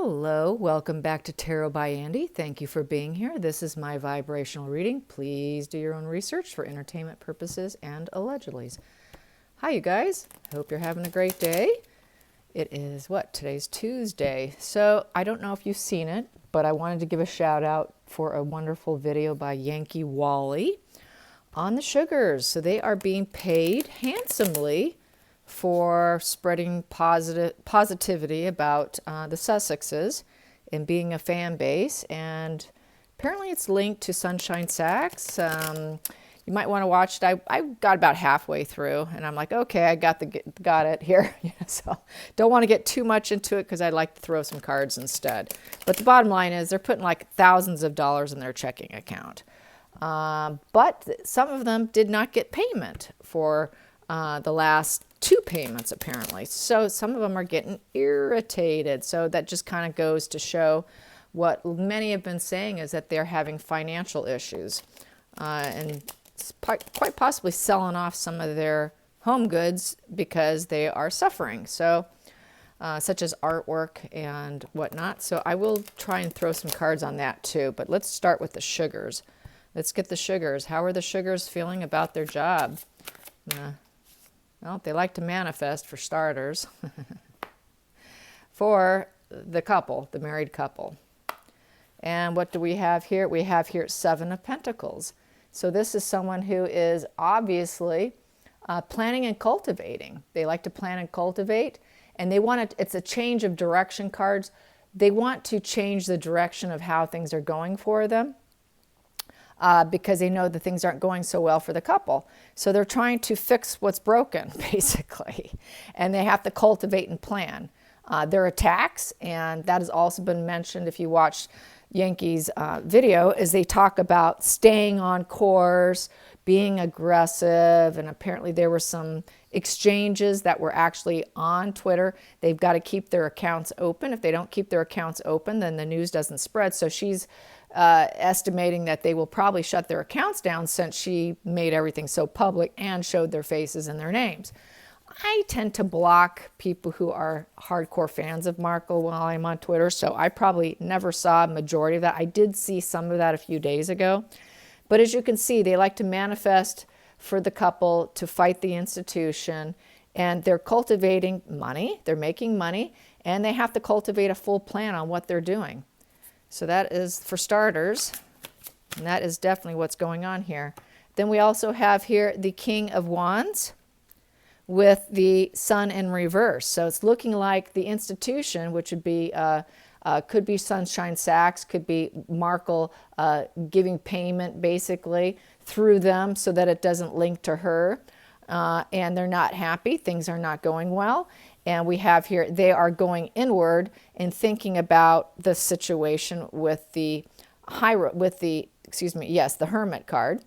Hello, welcome back to Tarot by Andy. Thank you for being here. This is my vibrational reading. Please do your own research for entertainment purposes and allegedlys. Hi, you guys. Hope you're having a great day. It is today's Tuesday. So I don't know if you've seen it, but I wanted to give a shout out for a wonderful video by Yankee Wally on the sugars. So they are being paid handsomely for spreading positivity about the Sussexes and being a fan base. And apparently it's linked to Sunshine Sax. You might want to watch it. I got about halfway through and I'm like, okay, I got it here. So don't want to get too much into it because I'd like to throw some cards instead. But the bottom line is they're putting like thousands of dollars in their checking account. But some of them did not get payment for the last 2 payments apparently. So some of them are getting irritated. So that just kind of goes to show what many have been saying is that they're having financial issues and quite possibly selling off some of their home goods because they are suffering. So such as artwork and whatnot. So I will try and throw some cards on that too. But let's start with the sugars. Let's get the sugars. How are the sugars feeling about their job? Well, they like to manifest for starters. For the couple, the married couple. And what do we have here? We have here 7 of Pentacles. So this is someone who is obviously planning and cultivating. They like to plan and cultivate, and they want it. It's a change of direction cards. They want to change the direction of how things are going for them. Because they know that things aren't going so well for the couple. So they're trying to fix what's broken, basically. And they have to cultivate and plan. Their attacks, and that has also been mentioned if you watch Yankee's video, is they talk about staying on course, being aggressive, and apparently there were some exchanges that were actually on Twitter. They've got to keep their accounts open. If they don't keep their accounts open, then the news doesn't spread. So she's estimating that they will probably shut their accounts down since she made everything so public and showed their faces and their names. I tend to block people who are hardcore fans of Harkle while I'm on Twitter, so I probably never saw a majority of that. I did see some of that a few days ago. But as you can see, they like to manifest for the couple to fight the institution, and they're cultivating money, they're making money, and they have to cultivate a full plan on what they're doing. So that is for starters, and that is definitely what's going on here. Then we also have here the King of Wands with the Sun in reverse. So it's looking like the institution, which would be, could be Sunshine Sax, could be Harkle giving payment basically through them so that it doesn't link to her. And they're not happy. Things are not going well. And we have here, they are going inward and thinking about the situation with the the Hermit card.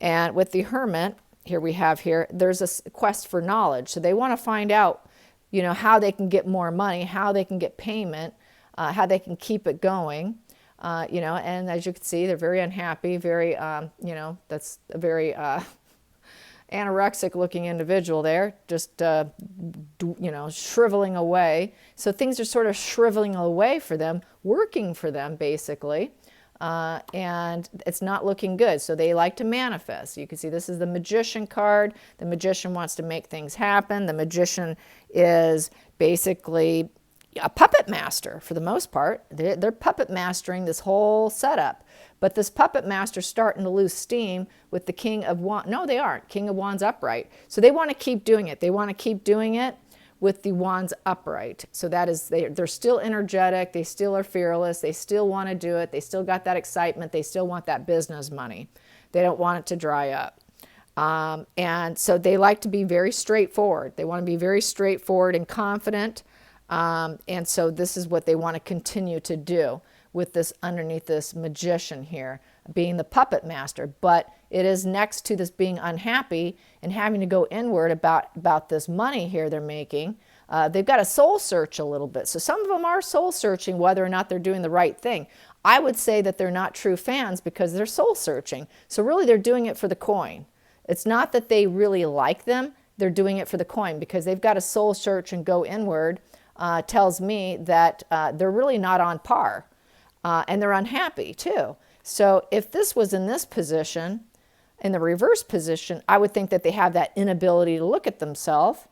And with the Hermit, here we have here, there's a quest for knowledge. So they want to find out, how they can get more money, how they can get payment, how they can keep it going. And as you can see, they're very unhappy, very, that's a very anorexic looking individual there, just, shriveling away. So things are sort of shriveling away for them, working for them basically. And it's not looking good. So they like to manifest. You can see this is the Magician card. The Magician wants to make things happen. The Magician is basically a puppet master for the most part. They're puppet mastering this whole setup. But this puppet master's starting to lose steam with the King of Wands. No, they aren't. King of Wands upright. So they want to keep doing it. They want to keep doing it with the Wands upright. So that is, they're still energetic. They still are fearless. They still want to do it. They still got that excitement. They still want that business money. They don't want it to dry up. And so they like to be very straightforward. They want to be very straightforward and confident. And so this is what they want to continue to do with this underneath this Magician here, being the puppet master. But it is next to this being unhappy and having to go inward about this money here they're making. They've got to soul search a little bit. So some of them are soul searching whether or not they're doing the right thing. I would say that they're not true fans because they're soul searching. So really they're doing it for the coin. It's not that they really like them. They're doing it for the coin because they've got to soul search and go inward tells me that they're really not on par, and they're unhappy too. So if this was in this position, in the reverse position, I would think that they have that inability to look at themselves,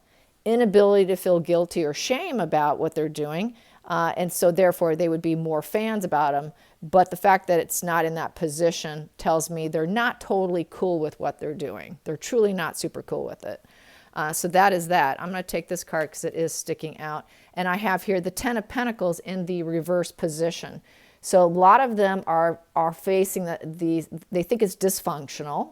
inability to feel guilty or shame about what they're doing, and so therefore they would be more fans about them. But the fact that it's not in that position tells me they're not totally cool with what they're doing. They're truly not super cool with it. So that is that. I'm going to take this card because it is sticking out. And I have here the Ten of Pentacles in the reverse position. So a lot of them are facing they think it's dysfunctional.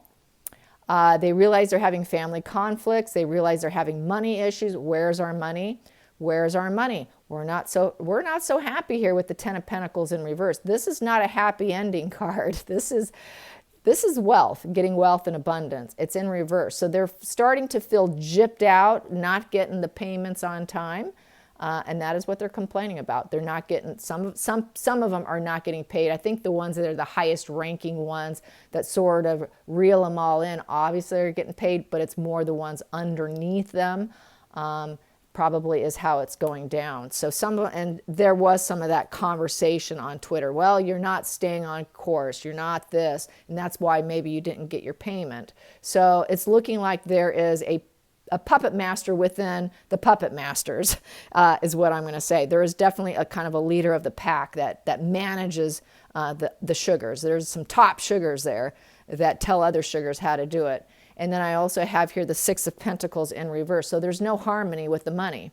They realize they're having family conflicts. They realize they're having money issues. Where's our money? Where's our money? We're not so happy here with the Ten of Pentacles in reverse. This is not a happy ending card. This is wealth, getting wealth in abundance. It's in reverse. So they're starting to feel gypped out, not getting the payments on time. And that is what they're complaining about. They're not getting, some of them are not getting paid. I think the ones that are the highest ranking ones that sort of reel them all in, obviously are getting paid, but it's more the ones underneath them. Probably is how it's going down. So and there was some of that conversation on Twitter. Well, you're not staying on course. You're not this. And that's why maybe you didn't get your payment. So it's looking like there is a puppet master within the puppet masters, is what I'm going to say. There is definitely a kind of a leader of the pack that manages the sugars. There's some top sugars there that tell other sugars how to do it. And then I also have here the Six of Pentacles in reverse. So there's no harmony with the money.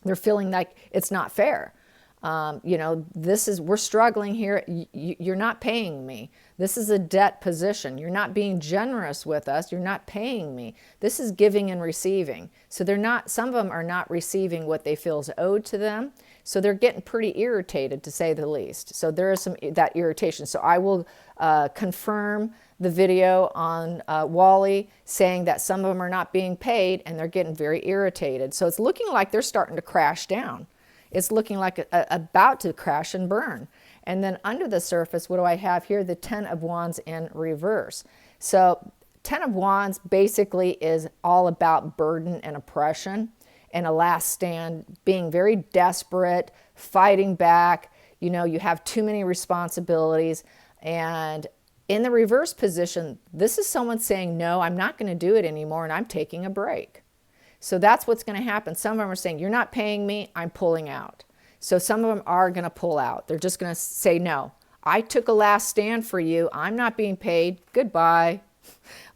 They're feeling like it's not fair. We're struggling here. You're not paying me. This is a debt position. You're not being generous with us. You're not paying me. This is giving and receiving. So some of them are not receiving what they feel is owed to them. So they're getting pretty irritated, to say the least. So there is that irritation. So I will confirm the video on Wally saying that some of them are not being paid and they're getting very irritated. So it's looking like they're starting to crash down. It's looking like about to crash and burn. And then under the surface, what do I have here? The Ten of Wands in reverse. So Ten of Wands basically is all about burden and oppression and a last stand, being very desperate, fighting back. You have too many responsibilities. And in the reverse position, this is someone saying, no, I'm not going to do it anymore and I'm taking a break. So that's what's going to happen. Some of them are saying, you're not paying me, I'm pulling out. So some of them are going to pull out. They're just going to say, no, I took a last stand for you. I'm not being paid. Goodbye.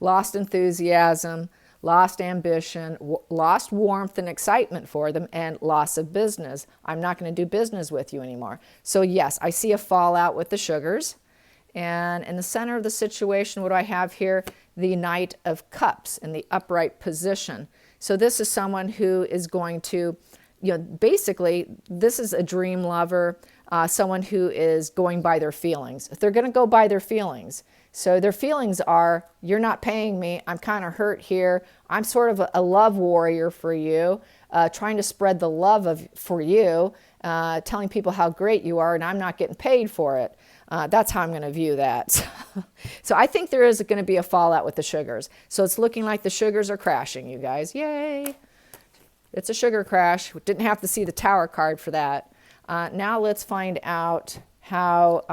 Lost enthusiasm, lost ambition, lost warmth and excitement for them, and loss of business. I'm not going to do business with you anymore. So yes, I see a fallout with the sugars. And in the center of the situation, what do I have here? The Knight of Cups in the upright position. So this is someone who is going to, basically, this is a dream lover, someone who is going by their feelings. They're going to go by their feelings. So their feelings are, you're not paying me, I'm kind of hurt here, I'm sort of a love warrior for you, trying to spread the love for you, telling people how great you are, and I'm not getting paid for it. That's how I'm going to view that. So I think there is going to be a fallout with the sugars. So it's looking like the sugars are crashing, you guys. Yay! It's a sugar crash. We didn't have to see the Tower card for that. Now let's find out how.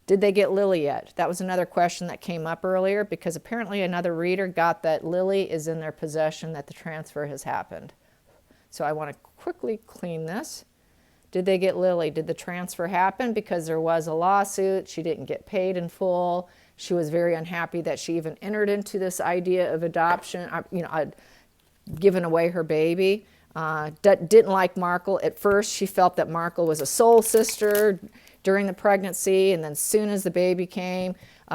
Did they get Lily yet? That was another question that came up earlier, because apparently another reader got that Lily is in their possession, that the transfer has happened. So I want to quickly clean this. Did they get Lily? Did the transfer happen? Because there was a lawsuit. She didn't get paid in full. She was very unhappy that she even entered into this idea of adoption, giving away her baby. Didn't like Markle. At first, she felt that Markle was a soul sister during the pregnancy, and then as soon as the baby came,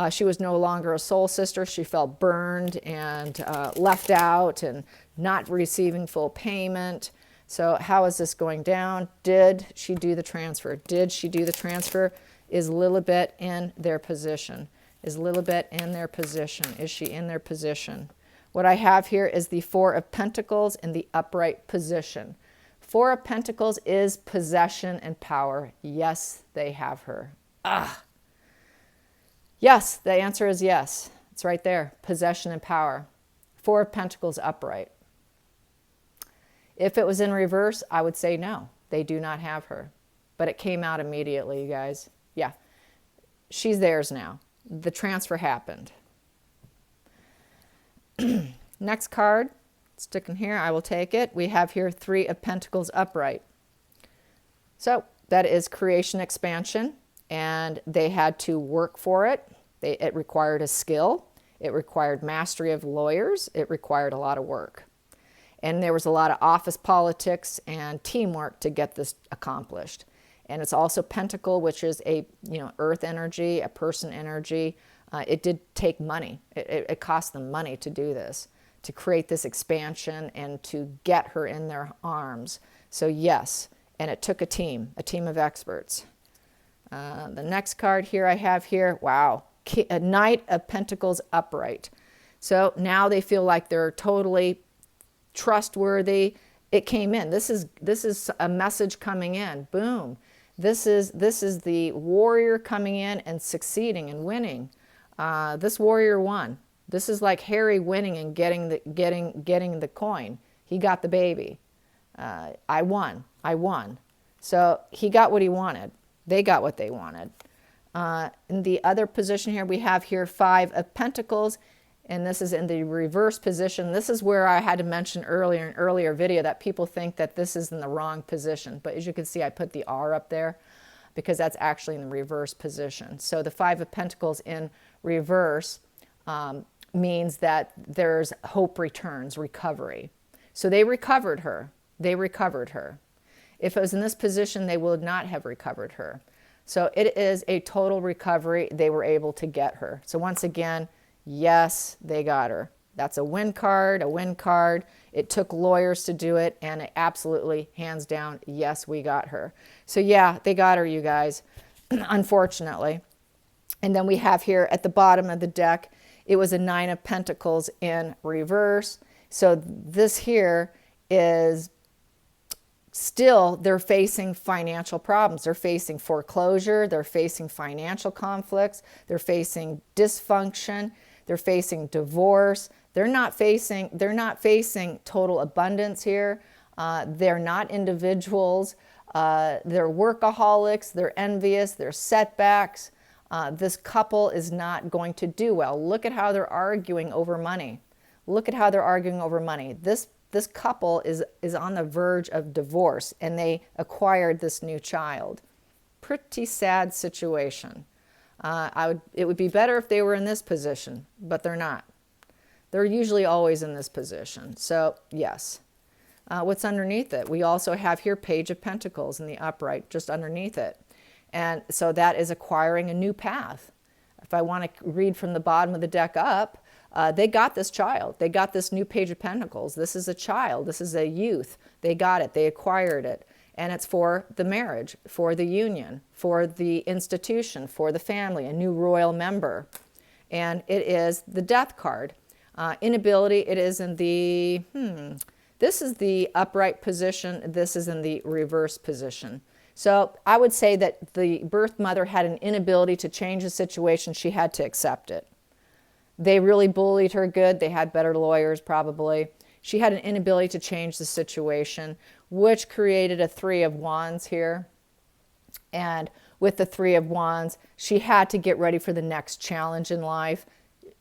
she was no longer a soul sister. She felt burned and left out and not receiving full payment. So how is this going down? Did she do the transfer? Did she do the transfer? Is Lilibet in their position? Is Lilibet in their position? Is she in their position? What I have here is the Four of Pentacles in the upright position. Four of Pentacles is possession and power. Yes, they have her. Yes, the answer is yes. It's right there. Possession and power. Four of Pentacles upright. If it was in reverse, I would say no. They do not have her. But it came out immediately, you guys. Yeah. She's theirs now. The transfer happened. Next card, sticking here, I will take it. We have here Three of Pentacles upright. So that is creation expansion, and they had to work for it. It required a skill. It required mastery of lawyers. It required a lot of work. And there was a lot of office politics and teamwork to get this accomplished. And it's also Pentacle, which is a earth energy, a person energy. It did take money. It cost them money to do this, to create this expansion and to get her in their arms. So yes, and it took a team of experts. The next card here I have here, wow, a Knight of Pentacles upright. So now they feel like they're totally trustworthy. It came in. This is a message coming in. Boom. This is the warrior coming in and succeeding and winning. This warrior won. This is like Harry winning and getting the coin. He got the baby. I won. So he got what he wanted. They got what they wanted. In the other position here, we have here Five of Pentacles, and this is in the reverse position. This is where I had to mention earlier in an earlier video that people think that this is in the wrong position. But as you can see, I put the R up there because that's actually in the reverse position. So the Five of Pentacles in reverse means that there's hope returns, recovery. So they recovered her. If it was in this position, they would not have recovered her. So it is a total recovery. They were able to get her. So once again, yes, they got her. That's a win card, It took lawyers to do it, and it absolutely, hands down, yes, we got her. So yeah, they got her, you guys, unfortunately. And then we have here at the bottom of the deck, it was a Nine of Pentacles in reverse. So this here is still, they're facing financial problems. They're facing foreclosure. They're facing financial conflicts. They're facing dysfunction. They're facing divorce. They're not facing total abundance here. They're not individuals. They're workaholics. They're envious. They're setbacks. This couple is not going to do well. Look at how they're arguing over money. This couple is on the verge of divorce, and they acquired this new child. Pretty sad situation. It would be better if they were in this position, but they're not. They're usually always in this position. So yes. What's underneath it? We also have here Page of Pentacles in the upright, just underneath it. And so that is acquiring a new path. If I want to read from the bottom of the deck up, they got this child. They got this new Page of Pentacles. This is a child. This is a youth. They got it. They acquired it. And it's for the marriage, for the union, for the institution, for the family, a new royal member. And it is the Death card. Inability, it is in the, this is the upright position. This is in the reverse position. So I would say that the birth mother had an inability to change the situation. She had to accept it. They really bullied her good. They had better lawyers probably. She had an inability to change the situation, which created a Three of Wands here. And with the Three of Wands, she had to get ready for the next challenge in life.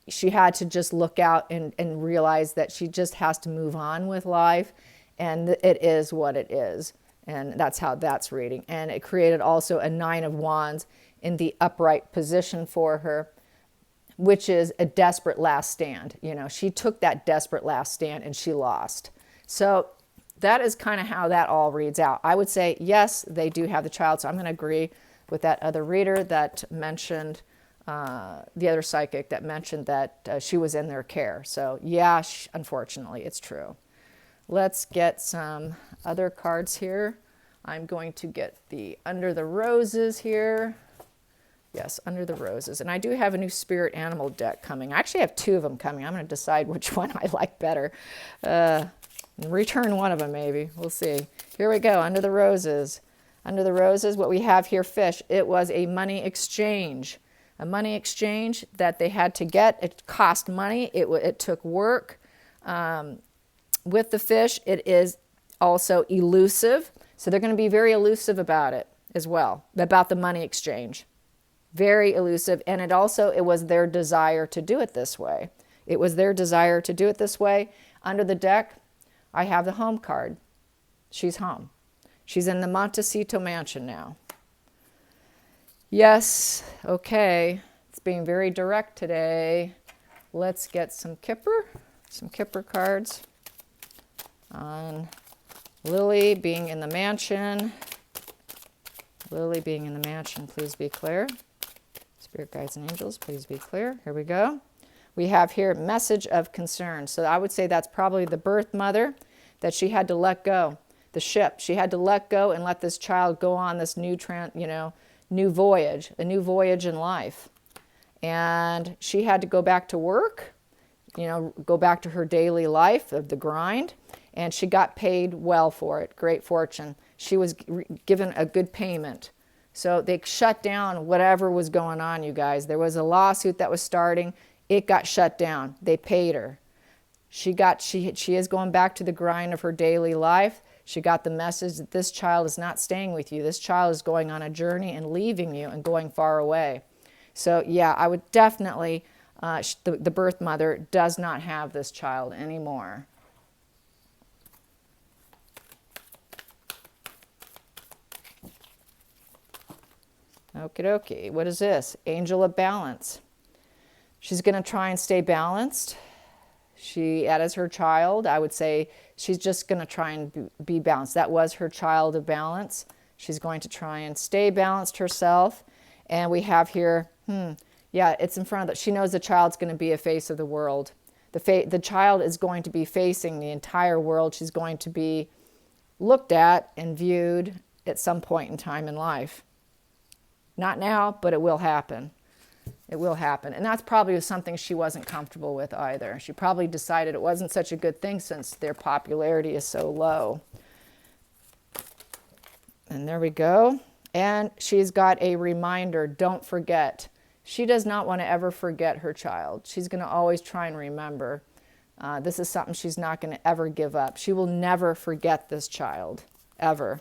She had to just look out and realize that she just has to move on with life. And it is what it is. And that's how that's reading. And it created also a Nine of Wands in the upright position for her, which is a desperate last stand. You know, she took that desperate last stand and she lost. So that is kind of how that all reads out. I would say, yes, they do have the child. So I'm going to agree with that other reader that mentioned, the other psychic that mentioned that she was in their care. So yeah, unfortunately, it's true. Let's get some other cards here. I'm going to get the Under the Roses here. Yes, Under the Roses. And I do have a new spirit animal deck coming. I actually have two of them coming. I'm going to decide which one I like better. Return one of them maybe. We'll see. Here we go, Under the Roses. Under the Roses, what we have here, fish. It was a money exchange. A money exchange that they had to get. It cost money. It took work. With the fish, it is also elusive. So they're going to be very elusive about it as well, about the money exchange. Very elusive. And it was their desire to do it this way. It was their desire to do it this way. Under the deck, I have the home card. She's home. She's in the Montecito mansion now. Yes, okay. It's being very direct today. Let's get some Kipper cards on Lily being in the mansion. Lily being in the mansion, please be clear. Spirit guides and angels, please be clear. Here we go. We have here message of concern. So I would say that's probably the birth mother that she had to let go. The ship. She had to let go and let this child go on this new voyage, a new voyage in life. And she had to go back to work, go back to her daily life of the grind. And she got paid well for it. Great fortune. She was given a good payment. So they shut down whatever was going on, you guys. There was a lawsuit that was starting. It got shut down. They paid her. She is going back to the grind of her daily life. She got the message that this child is not staying with you. This child is going on a journey and leaving you and going far away. So yeah, I would definitely, the birth mother does not have this child anymore. Okie dokie. What is this? Angel of balance. She's going to try and stay balanced. That is her child. I would say she's just going to try and be balanced. That was her child of balance. She's going to try and stay balanced herself. And we have here, yeah, it's in front of she knows the child's going to be a face of the world. The child is going to be facing the entire world. She's going to be looked at and viewed at some point in time in life. Not now, but it will happen. It will happen. And that's probably something she wasn't comfortable with either. She probably decided it wasn't such a good thing since their popularity is so low. And there we go. And she's got a reminder, don't forget. She does not want to ever forget her child. She's going to always try and remember. This is something she's not going to ever give up. She will never forget this child, ever.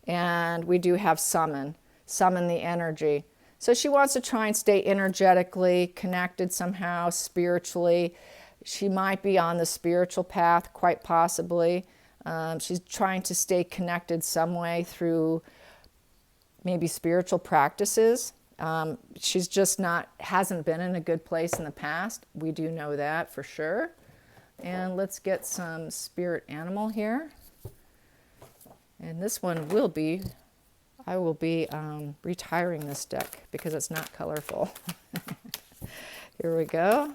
And we do have summon the energy. So she wants to try and stay energetically connected somehow, spiritually. She might be on the spiritual path, quite possibly. She's trying to stay connected some way through maybe spiritual practices. She's just hasn't been in a good place in the past. We do know that for sure. And let's get some spirit animal here. And this one will be, I will be retiring this deck because it's not colorful. Here we go.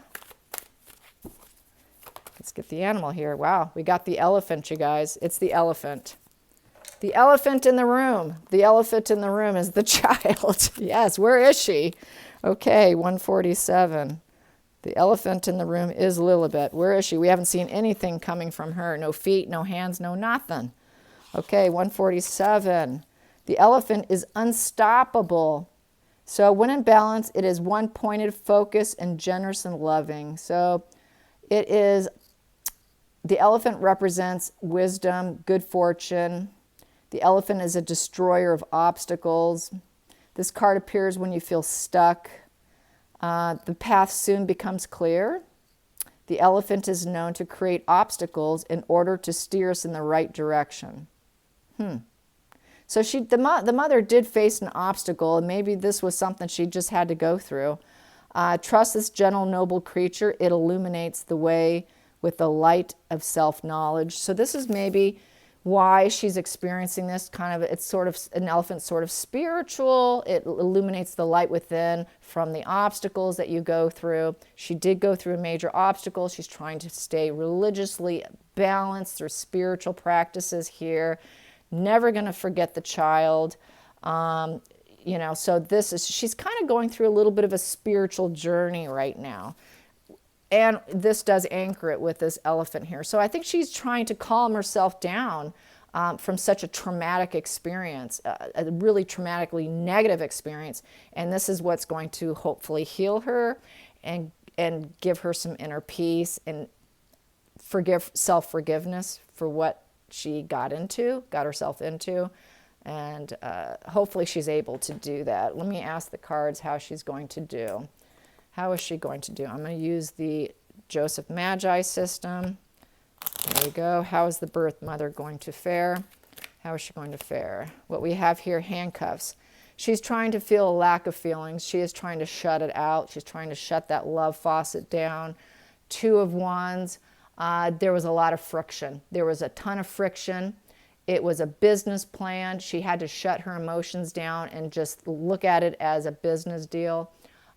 Let's get the animal here. Wow, we got the elephant, you guys. It's the elephant. The elephant in the room. The elephant in the room is the child. Yes, where is she? Okay, 147. The elephant in the room is Lilibet. Where is she? We haven't seen anything coming from her. No feet, no hands, no nothing. Okay, 147. The elephant is unstoppable. So when in balance, it is one-pointed, focused, and generous and loving. So it is, the elephant represents wisdom, good fortune. The elephant is a destroyer of obstacles. This card appears when you feel stuck. The path soon becomes clear. The elephant is known to create obstacles in order to steer us in the right direction. So the mother did face an obstacle, and maybe this was something she just had to go through. Trust this gentle, noble creature. It illuminates the way with the light of self-knowledge. So this is maybe why she's experiencing this kind of, it's sort of, an elephant sort of spiritual. It illuminates the light within from the obstacles that you go through. She did go through a major obstacle. She's trying to stay religiously balanced through spiritual practices here. Never going to forget the child. So she's kind of going through a little bit of a spiritual journey right now. And this does anchor it with this elephant here. So I think she's trying to calm herself down from such a traumatic experience, a really traumatically negative experience. And this is what's going to hopefully heal her and give her some inner peace and self-forgiveness for what she got herself into. And hopefully she's able to do that. Let me ask the cards how she's going to do. How is she going to do? I'm going to use the Joseph Magi system. There we go. How is the birth mother going to fare? How is she going to fare? What we have here, handcuffs. She's trying to feel a lack of feelings. She is trying to shut it out. She's trying to shut that love faucet down. Two of Wands. There was a lot of friction. There was a ton of friction. It was a business plan. She had to shut her emotions down and just look at it as a business deal.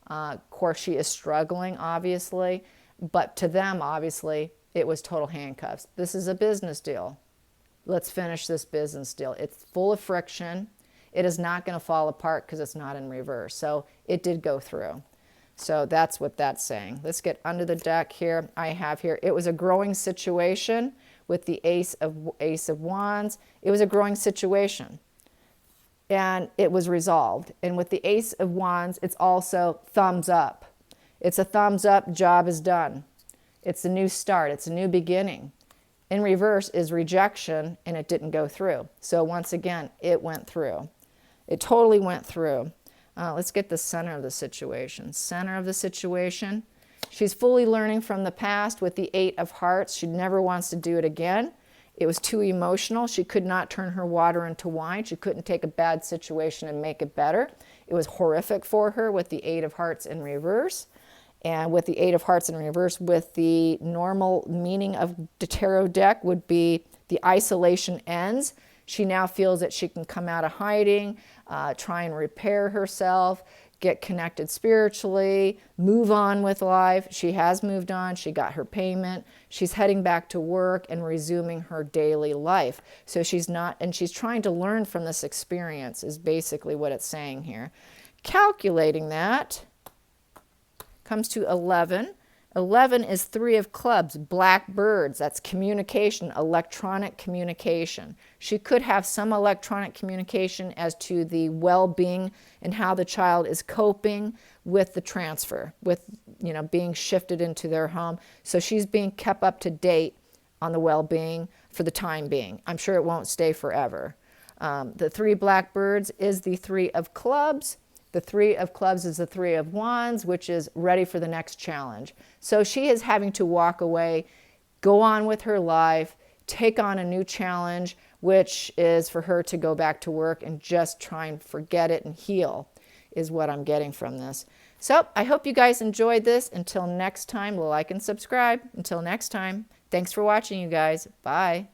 Of course, she is struggling, obviously. But to them, obviously, it was total handcuffs. This is a business deal. Let's finish this business deal. It's full of friction. It is not going to fall apart because it's not in reverse. So it did go through. So that's what that's saying. Let's get under the deck here. I have here, it was a growing situation with the Ace of Wands. It was a growing situation. And it was resolved. And with the Ace of Wands, it's also thumbs up. It's a thumbs up, job is done. It's a new start. It's a new beginning. In reverse is rejection, and it didn't go through. So once again, it went through. It totally went through. Let's get the center of the situation. Center of the situation. She's fully learning from the past with the Eight of Hearts. She never wants to do it again. It was too emotional. She could not turn her water into wine. She couldn't take a bad situation and make it better. It was horrific for her with the Eight of Hearts in reverse. And with the Eight of Hearts in reverse, with the normal meaning of the tarot deck would be the isolation ends. She now feels that she can come out of hiding, try and repair herself, get connected spiritually, move on with life. She has moved on. She got her payment. She's heading back to work and resuming her daily life. So she's not, and she's trying to learn from this experience is basically what it's saying here. Calculating that comes to 11. 11 is Three of Clubs, black birds. That's communication, electronic communication. She could have some electronic communication as to the well-being and how the child is coping with the transfer, with being shifted into their home. So she's being kept up to date on the well-being for the time being. I'm sure it won't stay forever. The three black birds is the Three of Clubs. The Three of Clubs is the Three of Wands, which is ready for the next challenge. So she is having to walk away, go on with her life, take on a new challenge, which is for her to go back to work and just try and forget it and heal, is what I'm getting from this. So I hope you guys enjoyed this. Until next time, like and subscribe. Until next time, thanks for watching, you guys. Bye.